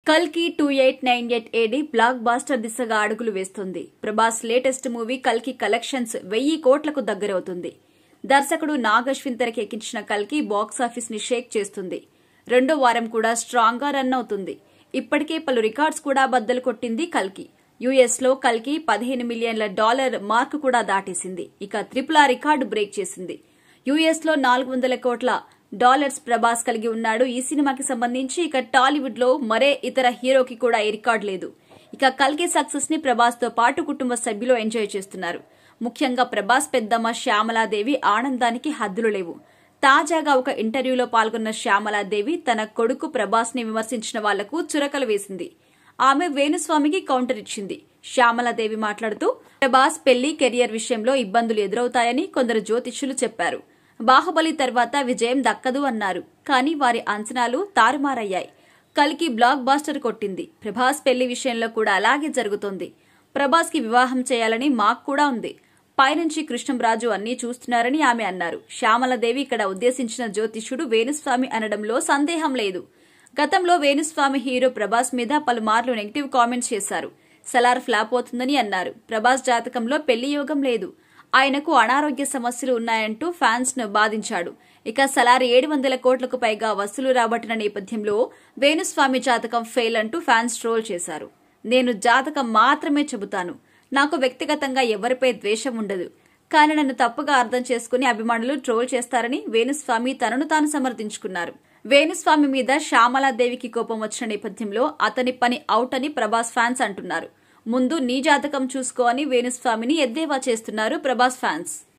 కల్కి 2898 AD black buster దిశగా అడుగులు వేస్తుంది. ప్రభాస్ లేటెస్ట్ మూవీ కల్కి కలెక్షన్స్ 1000 కోట్లకు దగ్గరవుతుంది. దర్శకుడు నాగ్ అశ్విన్ తెరకెక్కించిన కల్కి బాక్సాఫీస్ ని షేక్ చేస్తుంది. రెండో వారం కూడా స్ట్రాంగ్ గా రన్ అవుతుంది. ఇప్పటికే పలు రికార్డ్స్ కూడా బద్దలు కొట్టింది కల్కి. యుఎస్ లో కల్కి $15 మిలియన్ల మార్కు కూడా దాటేసింది. ఇక RRR రికార్డు బ్రేక్ చేసింది. యుఎస్ లో $400 కోట్ల ప్రభాస్ కలిగి ఉన్నాడు. ఈ సినిమాకి సంబంధించి ఇక టాలీవుడ్ లో మరే ఇతర హీరోకి కూడా ఈ రికార్డు లేదు. ఇక కల్కి సక్సెస్ ని ప్రభాస్ తో పాటు కుటుంబ సభ్యులు ఎంజాయ్ చేస్తున్నారు. ముఖ్యంగా ప్రభాస్ పెద్దమ్మ శ్యామలాదేవి ఆనందానికి హద్దులు లేవు. తాజాగా ఒక ఇంటర్వ్యూలో పాల్గొన్న శ్యామలాదేవి తన కొడుకు ప్రభాస్ ని విమర్శించిన వాళ్లకు చురకలు వేసింది. ఆమె వేణుస్వామికి కౌంటర్ ఇచ్చింది. శ్యామలాదేవి మాట్లాడుతూ ప్రభాస్ పెళ్లి కెరియర్ విషయంలో ఇబ్బందులు ఎదురవుతాయని కొందరు జ్యోతిష్యులు చెప్పారు. బాహుబలి తర్వాత విజయం దక్కదు అన్నారు. కానీ వారి అంచనాలు తారుమారయ్యాయి. కల్కి బ్లాక్ బాస్టర్ కొట్టింది. ప్రభాస్ పెళ్లి విషయంలో కూడా అలాగే జరుగుతోంది. ప్రభాస్ కి వివాహం చేయాలని మాకు కూడా ఉంది. పైనుంచి కృష్ణంరాజు అన్నీ చూస్తున్నారని ఆమె అన్నారు. శ్యామలాదేవి ఇక్కడ ఉద్దేశించిన జ్యోతిష్యుడు వేణుస్వామి అనడంలో సందేహం లేదు. గతంలో వేణుస్వామి హీరో ప్రభాస్ మీద పలుమార్లు నెగిటివ్ కామెంట్స్ చేశారు. సలార్ ఫ్లాప్ అవుతుందని అన్నారు. ప్రభాస్ జాతకంలో పెళ్లి యోగం లేదు. ఆయనకు అనారోగ్య సమస్యలు ఉన్నాయంటూ ఫ్యాన్స్ ను బాధించాడు. ఇక సలార్ 700 కోట్లకు పైగా వసూలు రాబట్టిన నేపథ్యంలో వేణుస్వామి జాతకం ఫెయిల్ అంటూ ఫ్యాన్స్ ట్రోల్ చేశారు. నేను జాతకం మాత్రమే చెబుతాను. నాకు వ్యక్తిగతంగా ఎవరిపై ద్వేషం ఉండదు. కానీ నన్ను తప్పుగా అర్థం చేసుకుని అభిమానులు ట్రోల్ చేస్తారని వేణుస్వామి తనను తాను సమర్థించుకున్నారు. వేణుస్వామి మీద శ్యామలాదేవికి కోపం వచ్చిన నేపథ్యంలో అతని పని అవుట్ అని ప్రభాస్ ఫ్యాన్స్ అంటున్నారు. ముందు నీ జాతకం చూసుకో అని వేణుస్వామిని ఎద్దేవా చేస్తున్నారు ప్రభాస్ ఫ్యాన్స్.